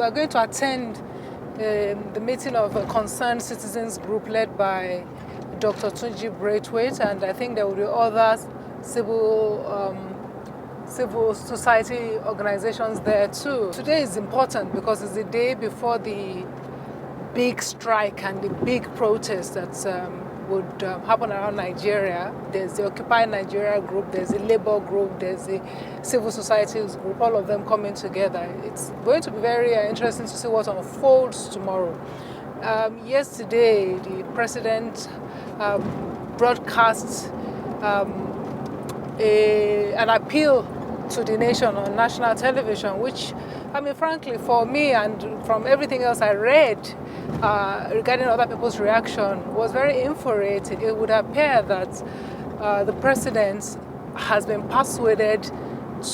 we are going to attend the meeting of a concerned citizens group led by Dr. Tunji Braithwaite, and I think there will be other civil society organizations there too. Today is important because it's the day before the big strike and the big protest that would happen around Nigeria. There's the Occupy Nigeria group, there's the labor group, there's the civil societies group, all of them coming together. It's going to be very interesting to see what unfolds tomorrow. Yesterday, the president broadcast an appeal to the nation on national television, which, I mean, frankly, for me and from everything else I read regarding other people's reaction, was very infuriating. It would appear that the president has been persuaded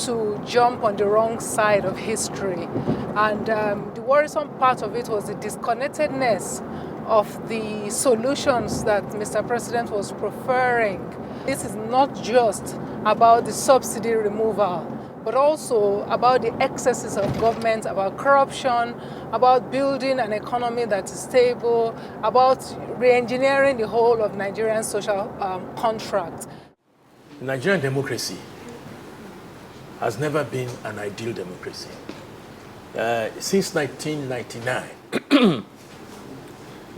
to jump on the wrong side of history. And the worrisome part of it was the disconnectedness of the solutions that Mr. President was preferring. This is not just about the subsidy removal, but also about the excesses of government, about corruption, about building an economy that is stable, about re-engineering the whole of Nigerian social contract. Nigerian democracy has never been an ideal democracy. Since 1999,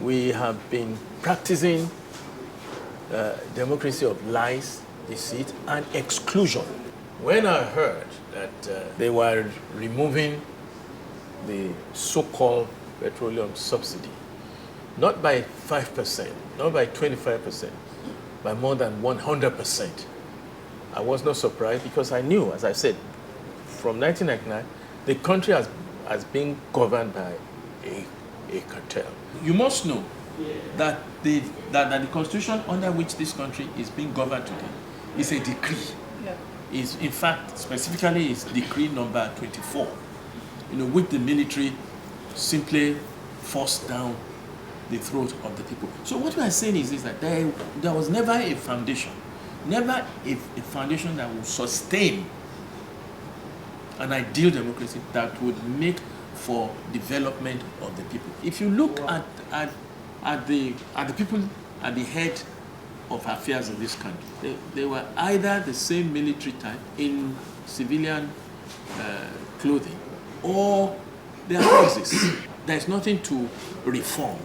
we have been practicing democracy of lies, deceit, and exclusion. When I heard that they were removing the so-called petroleum subsidy, not by 5%, not by 25%, by more than 100%, I was not surprised because I knew, as I said, from 1999, the country has been governed by a cartel. You must know that the constitution under which this country is being governed today is a decree. Yeah. Is in fact, specifically, is decree number 24, which the military simply forced down the throat of the people. So what we are saying is that there was never a foundation, never a foundation that would sustain an ideal democracy that would make for development of the people. If you look at the people at the head of affairs in this country, they were either the same military type in civilian clothing, or their houses. There's nothing to reform.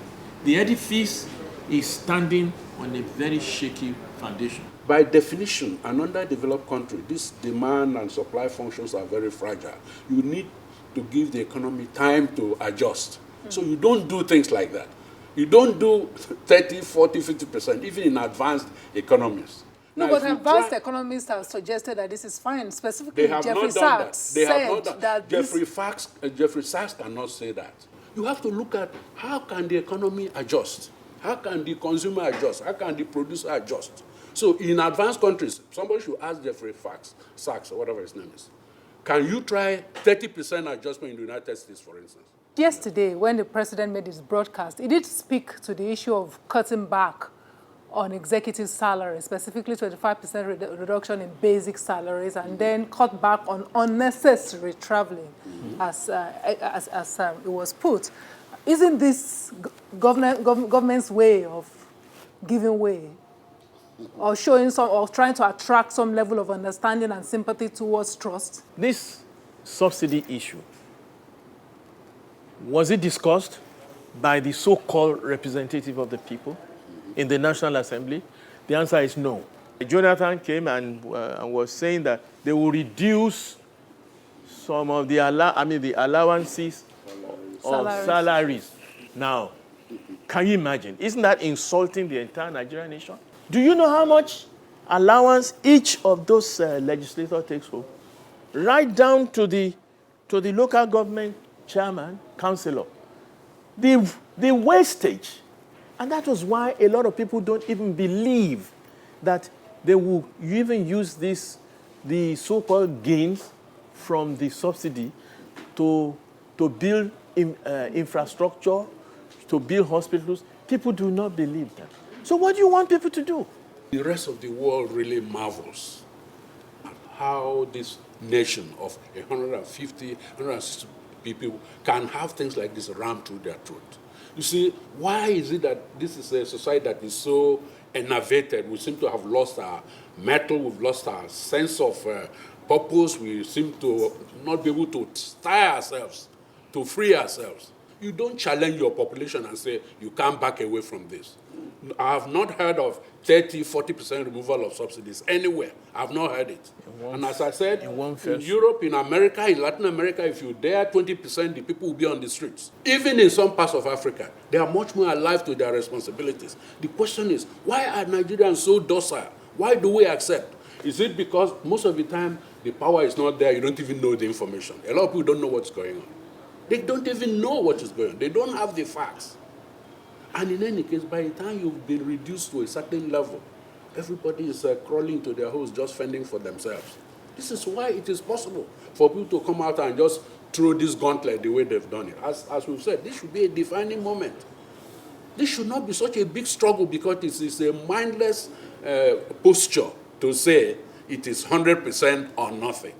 The edifice is standing on a very shaky foundation. By definition, an underdeveloped country, this demand and supply functions are very fragile. You need to give the economy time to adjust. So you don't do things like that. You don't do 30, 40, 50%, even in advanced economies. No, but advanced economists have suggested that this is fine. Specifically, Jeffrey Sachs said that Jeffrey Sachs cannot say that. You have to look at how can the economy adjust? How can the consumer adjust? How can the producer adjust? So in advanced countries, somebody should ask Jeffrey Sachs, or whatever his name is, can you try 30% adjustment in the United States, for instance? Yesterday, when the president made his broadcast, he did speak to the issue of cutting back on executive salaries, specifically 25% reduction in basic salaries, and then cut back on unnecessary traveling, as it was put. Isn't this government's way of giving way, or showing or trying to attract some level of understanding and sympathy towards trust? This subsidy issue, was it discussed by the so-called representative of the people in the National Assembly? The answer is no. Jonathan came and was saying that they will reduce some of the allowances of salaries. Now, can you imagine? Isn't that insulting the entire Nigerian nation? Do you know how much allowance each of those legislators takes home? Right down to the local government chairman, councillor. The wastage. And that was why a lot of people don't even believe that they will even use the so-called gains from the subsidy to build infrastructure, to build hospitals. People do not believe that. So what do you want people to do? The rest of the world really marvels at how this nation of 150, 160 people can have things like this rammed through their throat. You see, why is it that this is a society that is so enervated? We seem to have lost our mettle, we've lost our sense of purpose, we seem to not be able to stir ourselves, to free ourselves. You don't challenge your population and say, you can't back away from this. I have not heard of 30, 40% removal of subsidies anywhere. I have not heard it. And as I said, in Europe, in America, in Latin America, if you dare 20%, the people will be on the streets. Even in some parts of Africa, they are much more alive to their responsibilities. The question is, why are Nigerians so docile? Why do we accept? Is it because most of the time the power is not there, you don't even know the information? A lot of people don't know what's going on. They don't even know what is going on. They don't have the facts. And in any case, by the time you've been reduced to a certain level, everybody is crawling to their holes, just fending for themselves. This is why it is possible for people to come out and just throw this gauntlet the way they've done it. As we've said, this should be a defining moment. This should not be such a big struggle because it is a mindless posture to say it is 100% or nothing.